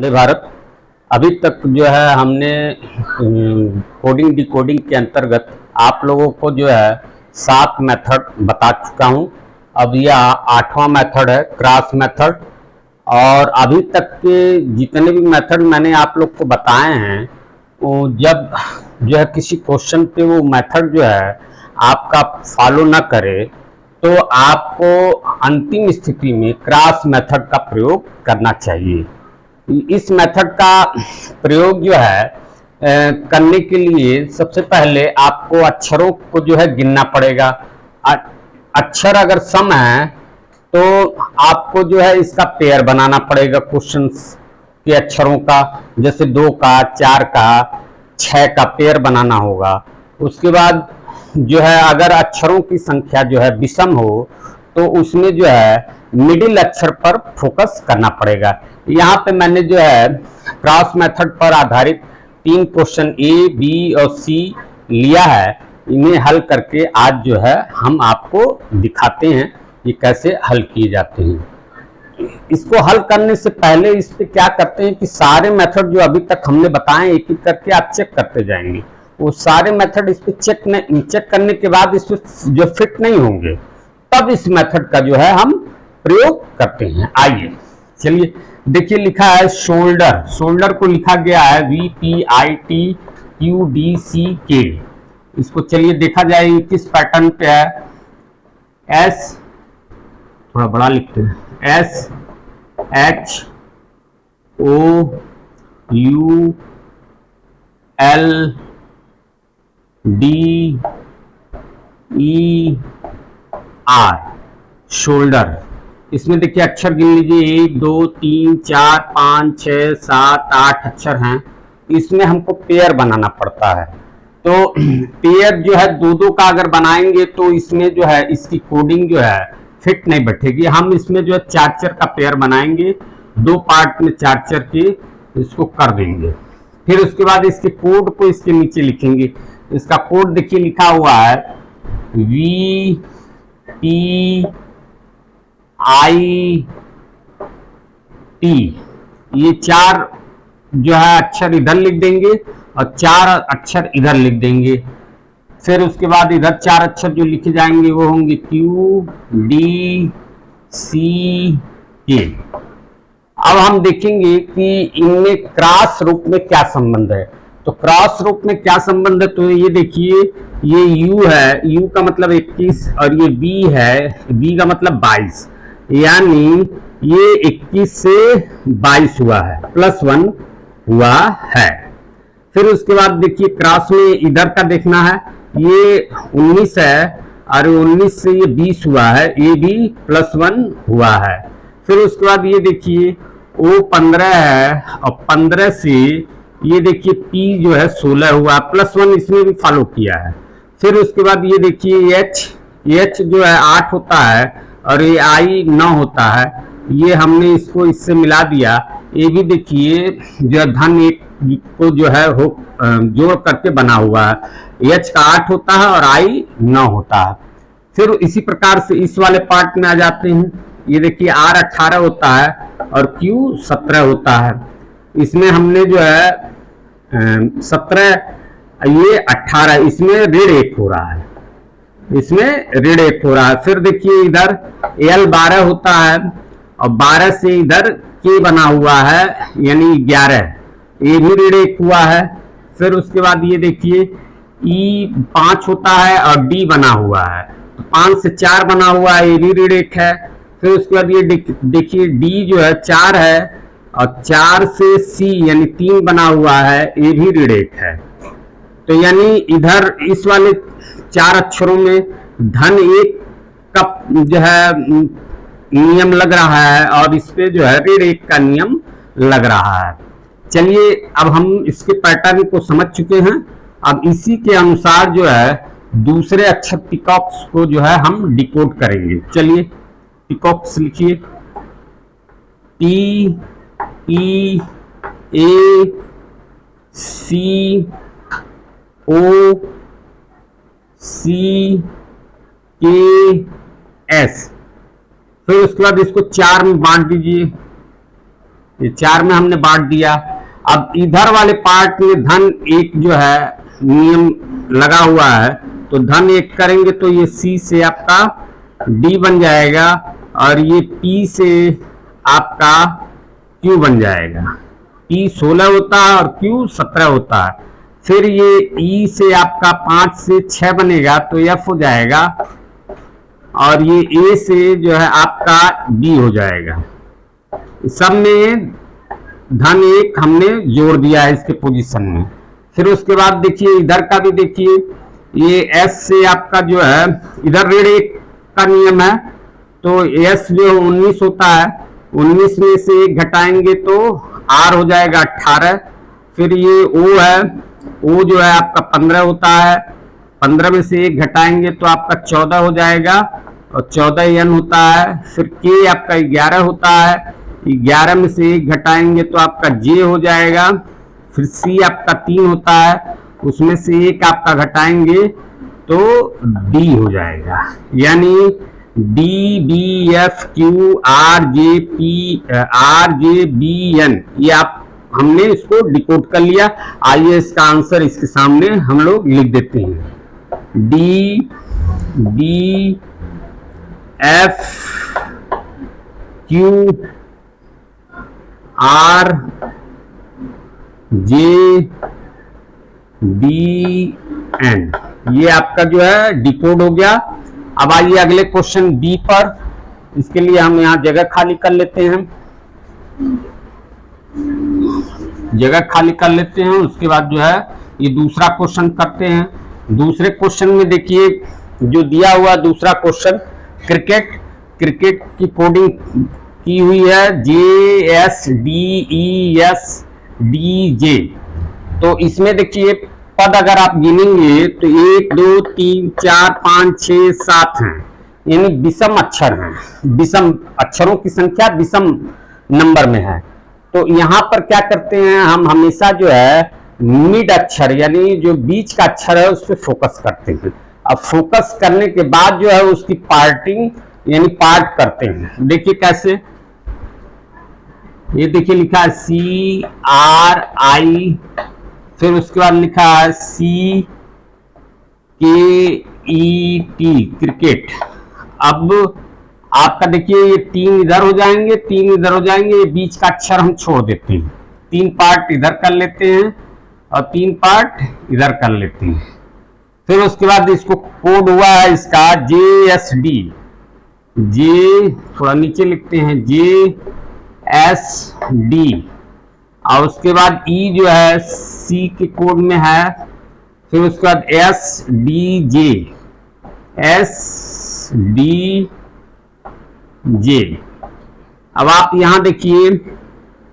वंदे भारत। अभी तक जो है हमने कोडिंग डिकोडिंग के अंतर्गत आप लोगों को जो है 7 मेथड बता चुका हूं। अब यह 8वां मेथड है, क्रॉस मेथड। और अभी तक के जितने भी मेथड मैंने आप लोग को बताए हैं, वो जब जो है किसी क्वेश्चन पे वो मेथड जो है आपका फॉलो ना करे तो आपको अंतिम स्थिति में क्रॉस मेथड का प्रयोग करना चाहिए। इस मेथड का प्रयोग जो है करने के लिए सबसे पहले आपको अक्षरों को जो है गिनना पड़ेगा। अक्षर अगर सम है तो आपको जो है इसका पेयर बनाना पड़ेगा क्वेश्चंस के अक्षरों का, जैसे 2 का, 4 का, 6 का पेयर बनाना होगा। उसके बाद जो है अगर अक्षरों की संख्या जो है विषम हो तो उसमें जो है मिडिल अक्षर पर फोकस करना पड़ेगा। यहाँ पे मैंने जो है क्रॉस मेथड पर आधारित 3 क्वेश्चन ए, बी और सी लिया है। इन्हें हल करके आज जो है हम आपको दिखाते हैं ये कैसे हल किए जाते हैं। इसको हल करने से पहले इस पे क्या करते हैं कि सारे मेथड जो अभी तक हमने बताए एक एक करके आप चेक करते जाएंगे। वो सारे मेथड इस पे चेक करने के बाद इस पे जो फिट नहीं होंगे तब इस मेथड का जो है हम प्रयोग करते हैं। आइए चलिए देखिए, लिखा है शोल्डर। शोल्डर को लिखा गया है VPITQDCK। इसको चलिए देखा जाए किस पैटर्न पे है। S, थोड़ा बड़ा लिखते हैं, SHOULDER। शोल्डर। इसमें देखिए अक्षर गिन लीजिए, 1 2 3 4 5 6 7 8 अक्षर हैं। इसमें हमको पेयर बनाना पड़ता है। तो पेयर जो है 2-2 का अगर बनाएंगे तो इसमें जो है इसकी कोडिंग जो है फिट नहीं बैठेगी। हम इसमें जो है 4-4 का पेयर बनाएंगे, 2 पार्ट में 4-4 के इसको कर देंगे। फिर उसके बाद इसके कोड को इसके नीचे लिखेंगे। इसका कोड देखिए लिखा हुआ है VPIT। ये 4 जो है अक्षर इधर लिख देंगे और 4 अक्षर इधर लिख देंगे। फिर उसके बाद इधर 4 अक्षर जो लिखे जाएंगे वो होंगे QDCK। अब हम देखेंगे कि इनमें क्रॉस रूप में क्या संबंध है। तो क्रॉस रूप में क्या संबंध है, तो ये देखिए, ये U है, U का मतलब 21 और ये B है, B का मतलब 22, यानी ये 21 से 22 हुआ है, +1 हुआ है। फिर उसके बाद देखिए क्रॉस में इधर का देखना है, ये 19 है और 19 से ये 20 हुआ है, ये भी +1 हुआ है। फिर उसके बाद ये देखिए O 15 है और 15 से ये देखिए P जो है 16 हुआ, +1 इसमें भी फॉलो किया है। फिर उसके बाद ये देखिए H जो है 8 होता है और ये I 9 होता है। ये हमने इसको इससे मिला दिया। ये भी देखिए जो है धन 1 को जो है जोड़ करके बना हुआ है। H का 8 होता है और I 9 होता है। फिर इसी प्रकार से इस वाले पार्ट में आ जाते हैं। ये देखिए R 18 होता है और Q 17 होता है। इसमें हमने जो है 17, ये 18, इसमें ऋण 1 हो रहा है, इसमें ऋण 1 हो रहा है। फिर देखिए इधर L 12 होता है और 12 से इधर K बना हुआ है यानी 11, ये भी ऋण 1 हुआ है। फिर उसके बाद ये देखिए E 5 होता है और D बना हुआ है, 5 से 4 बना हुआ है, ये भी ऋण 1 है। फिर उसके बाद ये देखिए D जो है 4 है और 4 से C यानी 3 बना हुआ है, ये भी ऋण 1 है। तो यानी इधर इस वाले 4 अक्षरों में धन 1 का जो है नियम लग रहा है और इस पे जो है ऋण 1 का नियम लग रहा है। चलिए अब हम इसके पैटर्न को समझ चुके हैं। अब इसी के अनुसार जो है दूसरे अक्षर पिकॉक्स को जो है हम डिकोड करेंगे। चलिए पिकॉक्स लिखिए, PEACOCKS। फिर उसके बाद इसको 4 में बांट दीजिए, ये 4 में हमने बांट दिया। अब इधर वाले पार्ट में धन 1 जो है नियम लगा हुआ है, तो धन 1 करेंगे तो ये C से आपका D बन जाएगा और ये P से आपका Q बन जाएगा। P 16 होता है और Q 17 होता है। फिर ये E से आपका 5 से 6 बनेगा तो F हो जाएगा और ये A से जो है आपका B हो जाएगा। सब में धन 1 हमने जोड़ दिया है इसके पोजीशन में। फिर उसके बाद देखिए इधर का भी देखिए, ये S से आपका जो है इधर ऋण 1 का नियम है, तो S जो 19 होता है, 19 में से 1 घटाएंगे तो R हो जाएगा 18। फिर ये O है, O जो है आपका 15 होता है, 15 में से 1 घटाएंगे तो आपका 14 हो जाएगा और 14 N होता है। फिर K आपका 11 होता है, 11 में से 1 घटाएंगे तो आपका J हो जाएगा। फिर C आपका 3 होता है, उसमें से 1 आपका घटाएंगे तो D हो जाएगा। यानी D B F Q R J B N, ये आप हमने इसको डिकोड कर लिया। आइए इसका आंसर इसके सामने हम लोग लिख देते हैं। D B F Q R J B N, ये आपका जो है डिकोड हो गया। अब आइए अगले क्वेश्चन बी पर। इसके लिए हम यहाँ जगह खाली कर लेते हैं, जगह खाली कर लेते हैं। उसके बाद जो है ये दूसरा क्वेश्चन करते हैं। दूसरे क्वेश्चन में देखिए जो दिया हुआ दूसरा क्वेश्चन, क्रिकेट की कोडिंग की हुई है JSDESDJ। तो इसमें देखिए पद अगर आप गिनेंगे तो 1 2 3 4 5 6 7 हैं, यानी विषम अक्षर हैं। विषम अक्षरों की संख्या विषम नंबर में है। तो यहाँ पर क्या करते हैं, हम हमेशा जो है मिड अक्षर यानी जो बीच का अक्षर है उस पर फोकस करते हैं। अब फोकस करने के बाद जो है उसकी पार्टिंग यानी पार्ट करते हैं। देखिए कैसे, ये देखिए लिखा है CRI, फिर उसके बाद लिखा है CKET क्रिकेट। अब आपका देखिए ये 3 इधर हो जाएंगे, 3 इधर हो जाएंगे, ये बीच का अक्षर हम छोड़ देते हैं। 3 पार्ट इधर कर लेते हैं और 3 पार्ट इधर कर लेते हैं। फिर उसके बाद इसको कोड हुआ है इसका JSD, थोड़ा नीचे लिखते हैं JSD, और उसके बाद E जो है C के कोड में है। फिर उसके बाद SDJ। अब आप यहां देखिए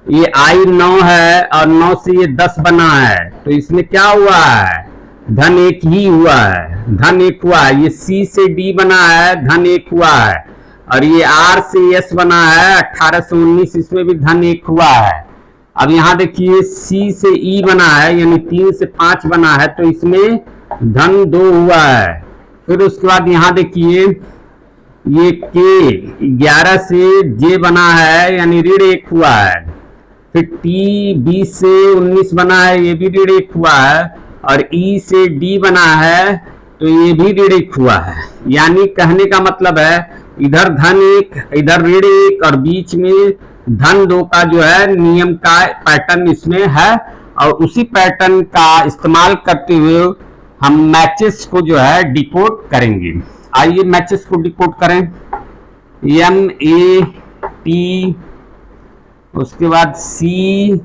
ये I 9 है और 9 से ये 10 बना है, तो इसमें क्या हुआ है, धन 1 ही हुआ है, धन 1 हुआ है। ये C से D बना है, धन 1 हुआ है, और ये R से S बना है 18 से 19, इसमें भी धन 1 हुआ है। अब यहाँ देखिए C से E बना है यानी 3 से 5 बना है, तो इसमें धन 2 हुआ है। फिर उसके बाद यहाँ देखिए ये K 11 से J बना है यानी ऋण 1 हुआ है। फिर T 20 से 19 बना है, ये भी ऋण 1 हुआ है, और E से D बना है तो ये भी ऋण 1 हुआ है। यानी कहने का मतलब है इधर धन 1 इधर ऋण 1 और बीच में धन 2 का जो है नियम का पैटर्न इसमें है, और उसी पैटर्न का इस्तेमाल करते हुए हम मैचेस को जो है डिकोड करेंगे। आइए मैचेस को डिकोड करें। MAT, उसके बाद CHES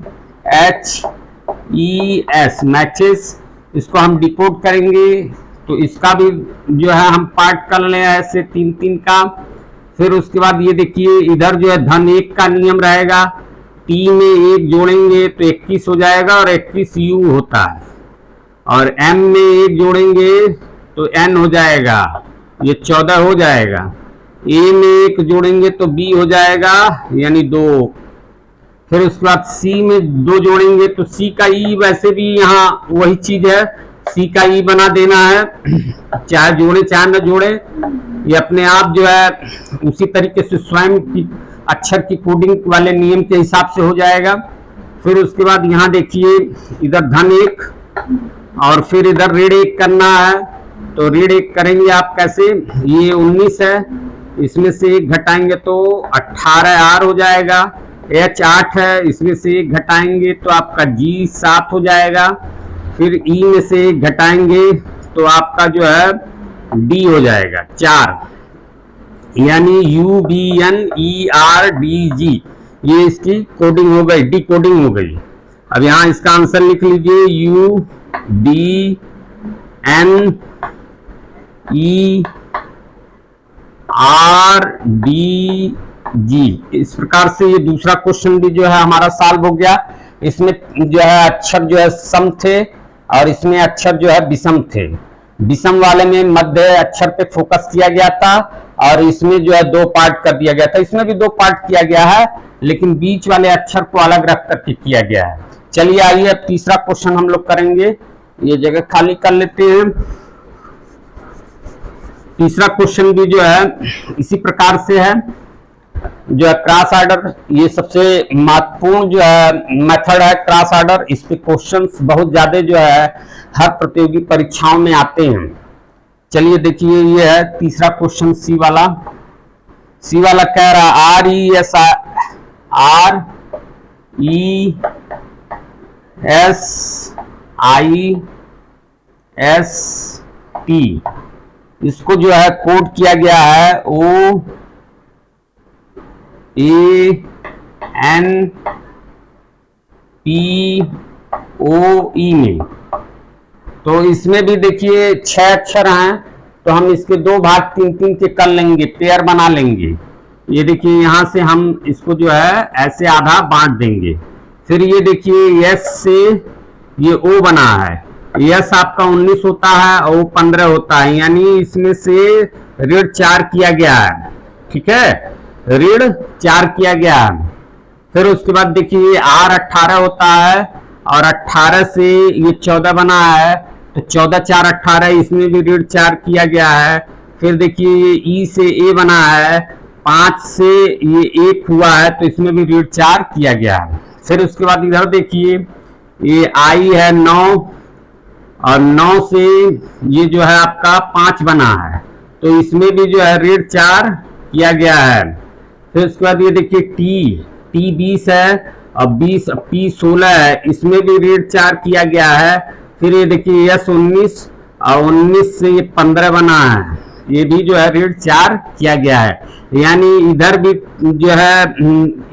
मैचेस, इसको हम डिकोड करेंगे। तो इसका भी जो है हम पार्ट कर ले ऐसे 3-3 का। फिर उसके बाद ये देखिए इधर जो है धन 1 का नियम रहेगा, T में 1 जोड़ेंगे तो 21 हो जाएगा और 21 U होता है, और M में 1 जोड़ेंगे तो N हो जाएगा, ये 14 हो जाएगा। A में 1 जोड़ेंगे तो B हो जाएगा यानी 2। फिर उसके बाद C में 2 जोड़ेंगे तो C का E, वैसे भी यहाँ वही चीज है, C का E बना देना है, चाहे जोड़े चाहे न जोड़े, ये अपने आप जो है उसी तरीके से स्वयं की अक्षर की कोडिंग वाले नियम के हिसाब से हो जाएगा। फिर उसके बाद यहाँ देखिए इधर धन 1 और फिर इधर ऋण 1 करना है, तो ऋण 1 करेंगे आप कैसे, ये 19 है, इसमें से 1 घटाएंगे तो 18 आर हो जाएगा। H 8 है, इसमें से 1 घटाएंगे तो आपका G 7 हो जाएगा। फिर E में से 1 घटाएंगे तो आपका जो है D हो जाएगा 4, यानी UBNERDG, ये इसकी कोडिंग हो गई, डी कोडिंग हो गई। अब यहाँ इसका आंसर लिख लीजिए UDNERDG। इस प्रकार से ये दूसरा क्वेश्चन भी जो है हमारा सॉल्व हो गया। इसमें जो है अक्षर जो है सम थे और इसमें अक्षर जो है विषम थे। विषम वाले में मध्य अक्षर पे फोकस किया गया था और इसमें जो है 2 पार्ट कर दिया गया था। इसमें भी 2 पार्ट किया गया है, लेकिन बीच वाले अक्षर को अलग रख करके किया गया है। चलिए आइए अब तीसरा क्वेश्चन हम लोग करेंगे। ये जगह खाली कर लेते हैं। तीसरा क्वेश्चन भी जो है इसी प्रकार से है, जो है क्रॉस ऑर्डर। ये सबसे महत्वपूर्ण जो है मेथड है क्रॉस ऑर्डर। इस पे क्वेश्चंस बहुत ज्यादा जो है हर प्रतियोगी परीक्षाओं में आते हैं। चलिए देखिए, ये है तीसरा क्वेश्चन सी वाला। सी वाला कह रहा RESIST, इसको जो है कोड किया गया है OANPOE में। तो इसमें भी देखिए 6 अक्षर हैं, तो हम इसके 2 भाग 3-3 के कर लेंगे, पेयर बना लेंगे। ये देखिए यहाँ से हम इसको जो है ऐसे आधा बांट देंगे। फिर ये देखिए S से ये O बना है, S आपका 19 होता है और O 15 होता है, यानी इसमें से ऋण 4 किया गया है। ठीक है, ऋण 4 किया गया है। फिर उसके बाद देखिए R 18 होता है और 18 से ये 14 बना है, तो 14 4 18, इसमें भी ऋण 4 किया गया है। फिर देखिए ये E से A बना है, 5 से ये 1 हुआ है, तो इसमें भी ऋण 4 किया गया है। फिर उसके बाद इधर देखिए ये I है 9 और 9 से ये जो है आपका 5 बना है, तो इसमें भी जो है ऋण 4 किया गया है। फिर उसके बाद ये देखिए T 20 है और 20 P 16 है, इसमें भी ऋण 4 किया गया है। फिर ये देखिए S 19 और 19 से ये 15 बना है, ये भी जो है ऋण 4 किया गया है। यानी इधर भी जो है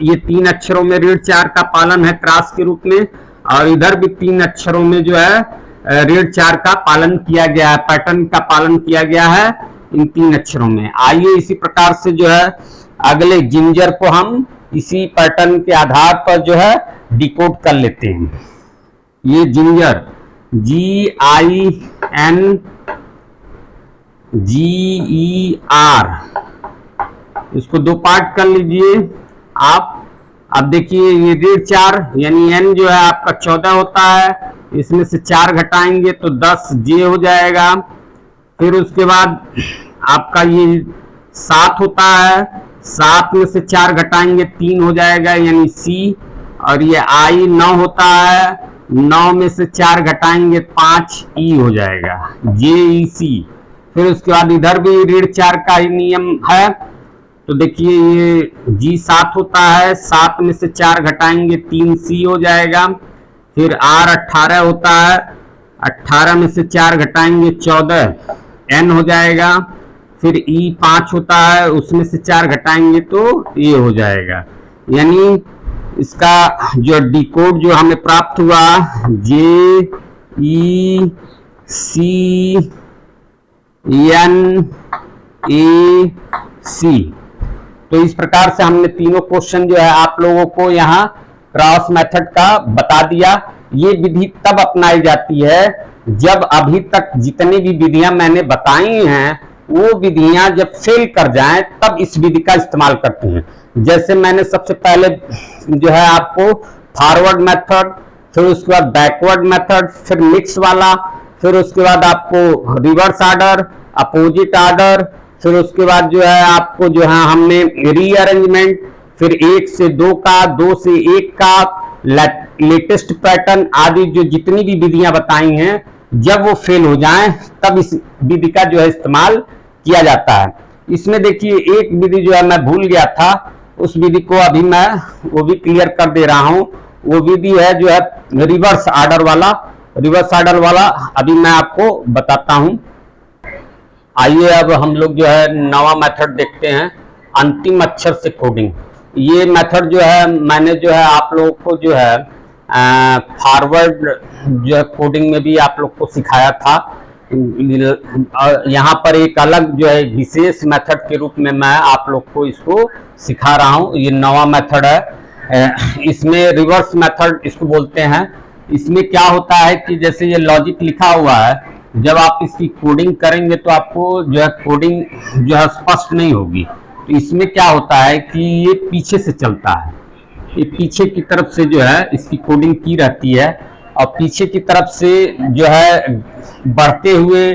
ये 3 अक्षरों में ऋण 4 का पालन है क्रॉस के रूप में, और इधर भी 3 अक्षरों में जो है ऋण 4 का पालन किया गया है, पैटर्न का पालन किया गया है इन 3 अक्षरों में। आइए इसी प्रकार से जो है अगले जिंजर को हम इसी पैटर्न के आधार पर जो है डिकोड कर लेते हैं। ये जिंजर GINGER, इसको 2 पार्ट कर लीजिए आप। अब देखिए ये ऋण 4 यानी n जो है आपका 14 होता है, इसमें से 4 घटाएंगे तो 10 J हो जाएगा। फिर उसके बाद आपका ये 7 होता है, 7 में से 4 घटाएंगे 3 हो जाएगा यानी C। और ये I 9 होता है, 9 में से 4 घटाएंगे 5 E हो जाएगा JEC। फिर उसके बाद इधर भी ऋण 4 का ही नियम है, तो देखिए ये G 7 होता है, 7 में से 4 घटाएंगे 3 C हो जाएगा। फिर R 18 होता है, 18 में से 4 घटाएंगे 14 N हो जाएगा। फिर E 5 होता है, उसमें से 4 घटाएंगे तो A हो जाएगा। यानी इसका जो डिकोड जो हमें प्राप्त हुआ JECNAC। तो इस प्रकार से हमने तीनों क्वेश्चन जो है आप लोगों को यहाँ क्रॉस मेथड का बता दिया। ये विधि तब अपनाई जाती है जब अभी तक जितनी भी विधियां मैंने बताई हैं वो विधियां जब फेल कर जाएं तब इस विधि का इस्तेमाल करते हैं। जैसे मैंने सबसे पहले जो है आपको फॉरवर्ड मेथड, फिर उसके बाद बैकवर्ड मेथड, फिर मिक्स वाला, फिर उसके बाद आपको रिवर्स ऑर्डर, अपोजिट ऑर्डर, फिर उसके बाद जो है आपको जो है हमने रीअरेंजमेंट, फिर 1 से 2 का, 2 से 1 का, लेटेस्ट पैटर्न आदि जो जितनी भी विधियां बताई हैं, जब वो फेल हो जाएं तब इस विधि का जो है इस्तेमाल किया जाता है। इसमें देखिए एक विधि जो है मैं भूल गया था, उस विधि को अभी मैं वो भी क्लियर कर दे रहा हूं। वो विधि है जो है रिवर्स ऑर्डर वाला। रिवर्स ऑर्डर वाला अभी मैं आपको बताता हूं। आइए अब हम लोग जो है नवा मेथड देखते हैं, अंतिम अक्षर से कोडिंग। ये मेथड जो है मैंने जो है आप लोगों को जो है फॉरवर्ड जो है कोडिंग में भी आप लोग को सिखाया था। यहाँ पर एक अलग जो है विशेष मेथड के रूप में मैं आप लोग को इसको सिखा रहा हूँ। ये नवा मेथड है, इसमें रिवर्स मेथड इसको बोलते हैं। इसमें क्या होता है कि जैसे ये लॉजिक लिखा हुआ है, जब आप इसकी कोडिंग करेंगे तो आपको जो है कोडिंग जो है स्पष्ट नहीं होगी। तो इसमें क्या होता है कि ये पीछे से चलता है, ये पीछे की तरफ से जो है इसकी कोडिंग की रहती है, और पीछे की तरफ से जो है बढ़ते हुए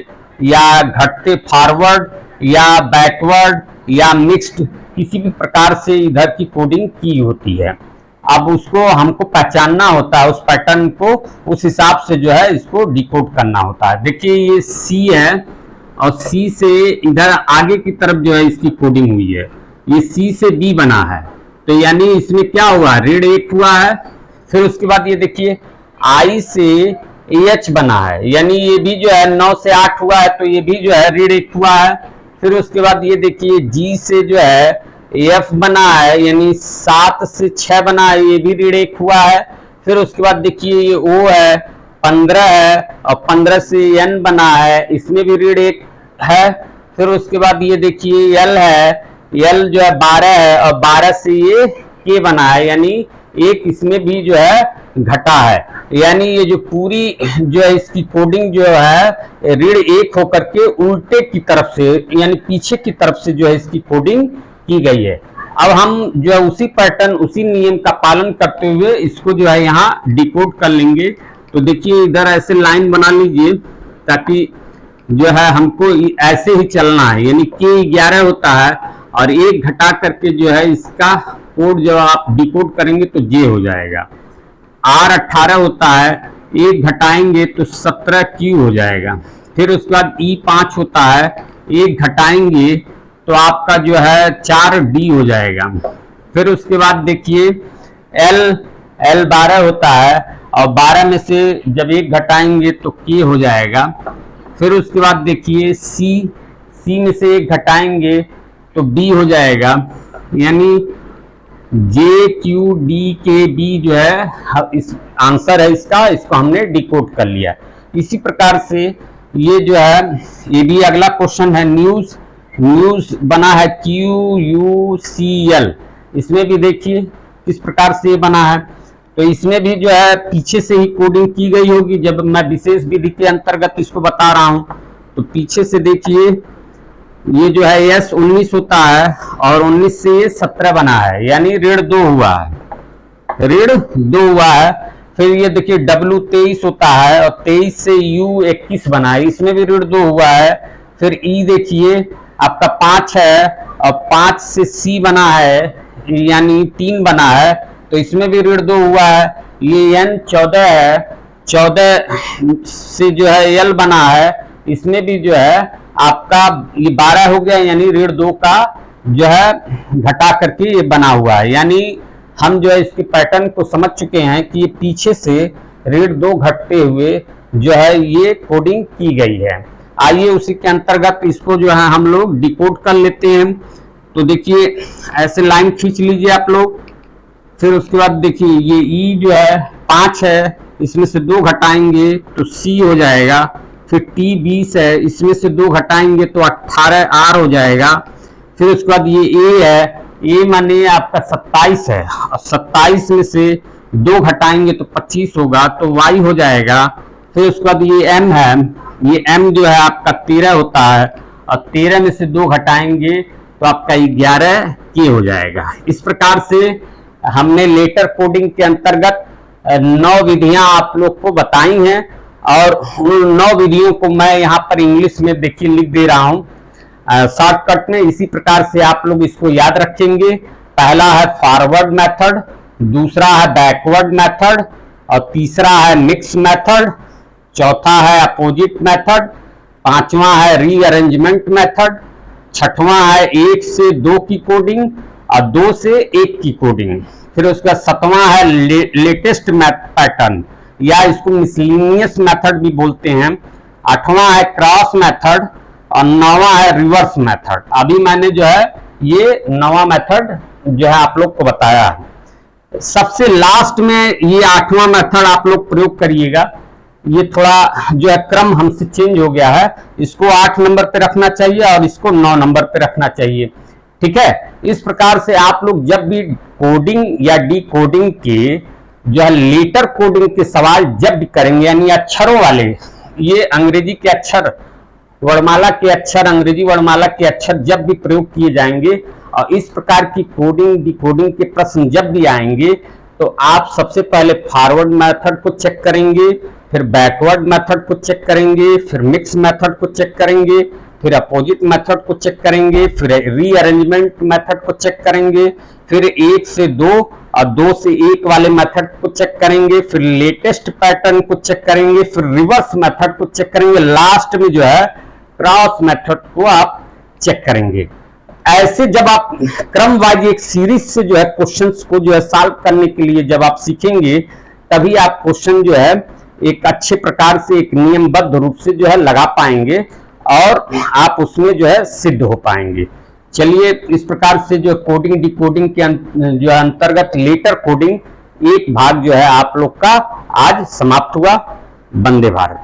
या घटते फॉरवर्ड या बैकवर्ड या मिक्स्ड किसी भी प्रकार से इधर की कोडिंग की होती है। अब उसको हमको पहचानना होता है, उस पैटर्न को उस हिसाब से जो है इसको डिकोड करना होता है। देखिए ये सी है और सी से इधर आगे की तरफ जो है इसकी कोडिंग हुई है, ये सी से बी बना है। तो यानी इसमें क्या हुआ, रीड 1 हुआ है। फिर उसके बाद ये देखिए आई से एच बना है, यानी ये भी जो है 9 से 8 हुआ है, तो ये भी जो है रीड 1 हुआ है। फिर उसके बाद ये देखिए जी से जो है एफ बना है, यानी 7 से 6 बना है, ये भी रीड 1 हुआ है। फिर उसके बाद देखिए ये ओ है, 15 है, और 15 से एन बना है, इसमें भी रीड 1 है। फिर उसके बाद ये देखिए एल है, एल जो है 12 है, और 12 से ये के बना है, यानी एक इसमें भी जो है घटा है। यानी ये जो पूरी जो है इसकी कोडिंग जो है रीड 1 होकर के उल्टे की तरफ से यानी पीछे की तरफ से जो है इसकी कोडिंग की गई है। अब हम जो है उसी पैटर्न उसी नियम का पालन करते हुए इसको जो है यहाँ डिकोड कर लेंगे। तो देखिए इधर ऐसे लाइन बना लीजिए ताकि जो है हमको ऐसे ही चलना है, यानी के 11 होता है और 1 घटा करके जो है इसका कोड जब आप डिकोड करेंगे तो जे हो जाएगा। आर 18 होता है, 1 घटाएंगे तो 17 क्यू हो जाएगा। फिर उसके बाद ई 5 होता है, 1 घटाएंगे तो आपका जो है 4 डी हो जाएगा। फिर उसके बाद देखिए एल 12 होता है और 12 में से जब 1 घटाएंगे तो के हो जाएगा। फिर उसके बाद देखिए सी में से 1 घटाएंगे तो बी हो जाएगा, यानी जे क्यू डी के बी जो है इस आंसर है इसका, इसको हमने डिकोड कर लिया। इसी प्रकार से ये जो है ये भी अगला क्वेश्चन है, न्यूज बना है QUCL, इसमें भी देखिए किस प्रकार से ये बना है। तो इसमें भी जो है पीछे से ही कोडिंग की गई होगी, जब मैं विशेष विधि के अंतर्गत इसको बता रहा हूं। तो पीछे से देखिए ये जो है यस 19 होता है और 19 से ये 17 बना है, यानी ऋण 2 हुआ है, ऋण 2 हुआ है। फिर ये देखिए W 23 होता है और 23 से U 21 बना है, इसमें भी ऋण 2 हुआ है। फिर E देखिए आपका 5 है और 5 से C बना है, यानी 3 बना है, तो इसमें भी ऋण 2 हुआ है। ये N 14 है, 14 से जो है L बना है, इसमें भी जो है आपका ये 12 हो गया, यानी ऋण 2 का जो है घटा करके ये बना हुआ है। यानी हम जो है इसके पैटर्न को समझ चुके हैं कि ये पीछे से ऋण 2 घटते हुए जो है ये कोडिंग की गई है। आइए उसी के अंतर्गत इसको जो है हम लोग डिकोड कर लेते हैं। तो देखिए ऐसे लाइन खींच लीजिए आप लोग। फिर उसके बाद देखिए ये ई जो है 5 है, इसमें से 2 घटाएंगे तो सी हो जाएगा। फिर टी 20 है, इसमें से 2 घटाएंगे तो 18 आर हो जाएगा। फिर उसके बाद ये ए है, ए माने आपका 27 है और 27 में से 2 घटाएंगे तो 25 होगा, तो वाई हो जाएगा। फिर उसके बाद ये एम है, ये एम जो है आपका 13 होता है और 13 में से 2 घटाएंगे तो आपका 11 के हो जाएगा। इस प्रकार से हमने लेटर कोडिंग के अंतर्गत 9 विधियां आप लोग को बताई हैं और उन 9 विधियों को मैं यहाँ पर इंग्लिश में देखिए लिख दे रहा हूँ शॉर्टकट में। इसी प्रकार से आप लोग इसको याद रखेंगे पहला है फॉरवर्ड मेथड, दूसरा है बैकवर्ड मेथड, और तीसरा है मिक्स मेथड, चौथा है अपोजिट मेथड, पांचवा है रीअरेंजमेंट मेथड, छठवां है 1 से 2 की कोडिंग और 2 से 1 की कोडिंग। फिर उसका सातवां है लेटेस्ट पैटर्न या इसको मिसलिनियस मेथड भी बोलते हैं। आठवां है क्रॉस मेथड और नौवां है रिवर्स मेथड। अभी मैंने जो है ये नौवां मेथड जो है आप लोग को बताया है। सबसे लास्ट में ये आठवां मेथड आप लोग प्रयोग करिएगा। ये थोड़ा जो है क्रम हमसे चेंज हो गया है, इसको 8 नंबर पे रखना चाहिए और इसको 9 नंबर पे रखना चाहिए। ठीक है, इस प्रकार से आप लोग जब भी कोडिंग या डी कोडिंग के जो है लेटर कोडिंग के सवाल जब भी करेंगे, यानी अक्षरों वाले, ये अंग्रेजी के अक्षर, वर्णमाला के अक्षर, अंग्रेजी वर्णमाला के अक्षर जब भी प्रयोग किए जाएंगे और इस प्रकार की कोडिंग डी कोडिंग के प्रश्न जब भी आएंगे, तो आप सबसे पहले फॉरवर्ड मेथड को चेक करेंगे, फिर बैकवर्ड मेथड को चेक करेंगे, फिर मिक्स मेथड को चेक करेंगे, फिर अपोजिट मेथड को चेक करेंगे, फिर रीअरेंजमेंट मेथड को चेक करेंगे, फिर 1 से 2 और 2 से 1 वाले मेथड को चेक करेंगे, फिर लेटेस्ट पैटर्न को चेक करेंगे, फिर रिवर्स मेथड को चेक करेंगे, लास्ट में जो है क्रॉस मेथड को आप चेक करेंगे। ऐसे जब आप क्रम वाइज एक सीरीज से जो है क्वेश्चंस को जो है सॉल्व करने के लिए जब आप सीखेंगे, तभी आप क्वेश्चन जो है एक अच्छे प्रकार से एक नियमबद्ध रूप से जो है लगा पाएंगे और आप उसमें जो है सिद्ध हो पाएंगे। चलिए, इस प्रकार से जो कोडिंग डी कोडिंग के जो अंतर्गत लेटर कोडिंग एक भाग जो है आप लोग का आज समाप्त हुआ। वंदे भारत।